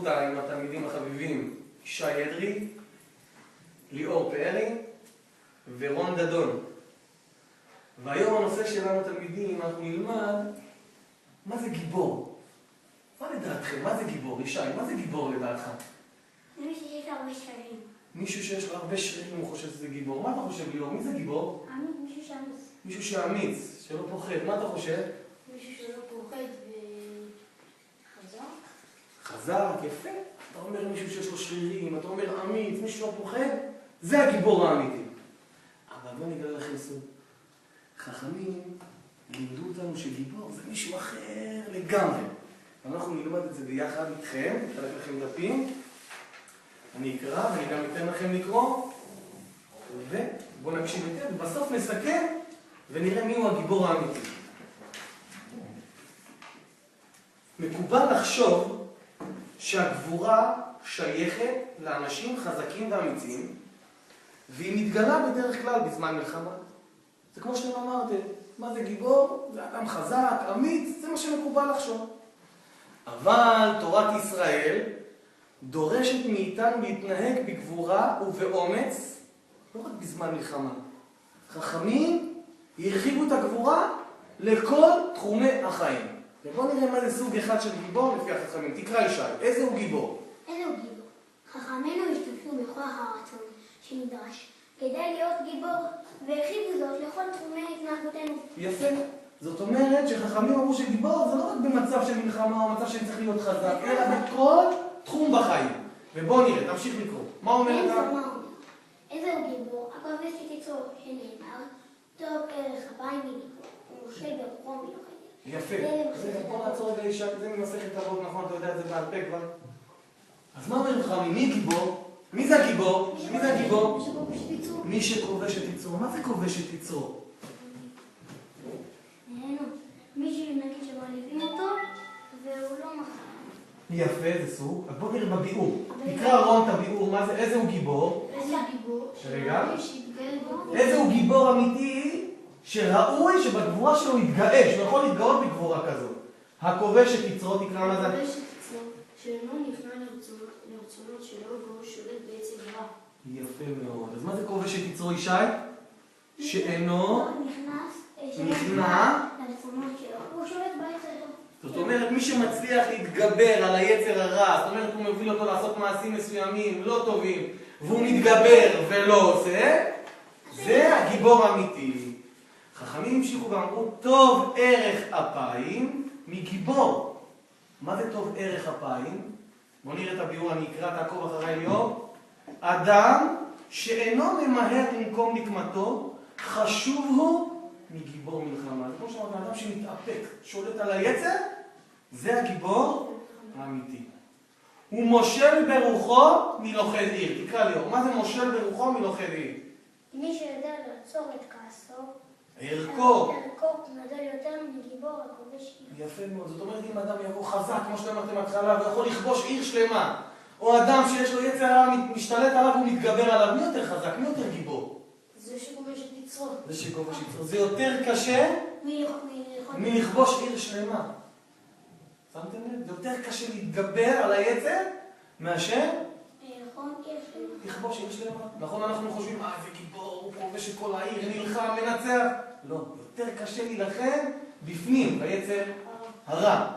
חברותה עם התלמידים החביבים ישי אדרי, ליאור פארי ורון דדון. והיום הנושא שלנו תלמידים, אנחנו נלמד מה זה גיבור. מה לדעתכם? מה זה גיבור? ישי, מה זה גיבור לדעתך? זה מישהו שיש לו הרבה שרירים. מישהו שיש לו הרבה שרירים הוא חושב שזה גיבור. מה אתה חושב ליאור? מי זה גיבור? מישהו שאמיץ. מישהו שאמיץ, שלא פוחד. מה אתה חושב? מישהו שלא פוחד וחזק. חזק, יפה. אתה אומר מישהו שיש לו שרירים, אתה אומר אמיץ, מישהו שלא פוחד, זה הגיבור האמיתי. אבל בוא נגלה לכם סוד. חכמים לימדו אותנו שגיבור זה מישהו אחר לגמרי. אנחנו נלמד את זה ביחד איתכם, נחלק לכם דפים. אני אקרא ואני גם אתן לכם לקרוא. ובואו נקשיב יותר, ובסוף נסכם ונראה מיהו הגיבור האמיתי. מקובל לחשוב שהגבורה שייכת לאנשים חזקים ואמיצים, והיא מתגלה בדרך כלל בזמן מלחמה. זה כמו שאתם אמרתם, מה זה גיבור? זה אדם חזק, אמיץ, זה מה שמקובל לחשוב. אבל תורת ישראל דורשת מאיתנו להתנהג בגבורה ובאומץ, לא רק בזמן מלחמה. חכמים הרחיבו את הגבורה לכל תחומי החיים. ובואו נראה מה זה סוג אחד של גיבור לפי החכמים. תקרא ישי, איזה הוא גיבור? איזה הוא גיבור? חכמינו השתמשו בכוח הרצון שנדרש כדי להיות גיבור, והרחיבו זאת לכל תחומי התנהגותנו. יפה. זאת אומרת שחכמים אמרו שגיבור זה לא רק במצב של מלחמה או מצב שאני צריך להיות חזק, אלא בכל תחום בחיים. ובואו נראה, תמשיך לקרוא. מה אומר אתה? איזה הוא גיבור? הכובש את יצרו שנאמר, טוב ערך אפיים מגיבור, ומושל ברוחו מלוכד. יפה. בוא נעצור רגע ישי, זה ממסכת אבות, נכון, אתה יודע את זה בעל פה כבר. אז מה אומר חכמים? מי גיבור? מי זה הגיבור? מי זה הגיבור? מי שכובש את יצרו. מה זה כובש את יצרו? מישהו נגיד שמעליבים אותו, והוא לא מחר. יפה, זה סוג. אז בוא נראה בביאור. תקרא רון את הביאור, מה זה? איזה הוא גיבור? איזה גיבור? רגע. איזה הוא גיבור אמיתי שראוי שבגבורה שלו יתגאה, שהוא יכול להתגאות בגבורה כזאת. הכובש את יצרו, תקרא מה זה? הכובש את יצרו, שאינו נכנע לרצונות שלו והוא שולט בעצם רע. יפה מאוד. אז מה זה כובש את יצרו ישי? שאינו נכנע לרצונות שלו, הוא שולט בעצם רע. זאת אומרת, מי שמצליח להתגבר על היצר הרע, זאת אומרת, הוא מוביל אותו לעשות מעשים מסוימים, לא טובים, והוא מתגבר ולא עושה, זה הגיבור האמיתי. חכמים המשיכו ואמרו, טוב ערך אפיים מגיבור. מה זה טוב ערך אפיים? בואו נראה את הביאור, אני אקרא, תעקוב אחריי ליאור. אדם שאינו ממהר לנקום נקמתו, חשוב הוא מגיבור מלחמה. זה כמו שאמרנו, אדם שמתאפק, שולט על היצר, זה הגיבור האמיתי. הוא מושל ברוחו מלוכד עיר. תקרא ליאור, מה זה מושל ברוחו מלוכד עיר? מי שיודע לעצור את כעסו, ערכו נדל יותר מגיבור הכובש עיר. יפה מאוד. זאת אומרת, אם אדם יבוא חזק, כמו שאמרתם בהתחלה, ויכול לכבוש עיר שלמה, או אדם שיש לו יצר הרע משתלט עליו ומתגבר עליו, מי יותר חזק? מי יותר גיבור? זה שכובש את יצרו. זה שכובש את יצרו. זה יותר קשה מלכבוש עיר שלמה. שמתם לב? זה יותר קשה להתגבר על היצר מאשר לכבוש עיר שלמה. נכון, אנחנו חושבים, זה גיבור, הוא כובש את כל העיר, נלחם, מנצח. לא, יותר קשה להילחם בפנים, ביצר הרע.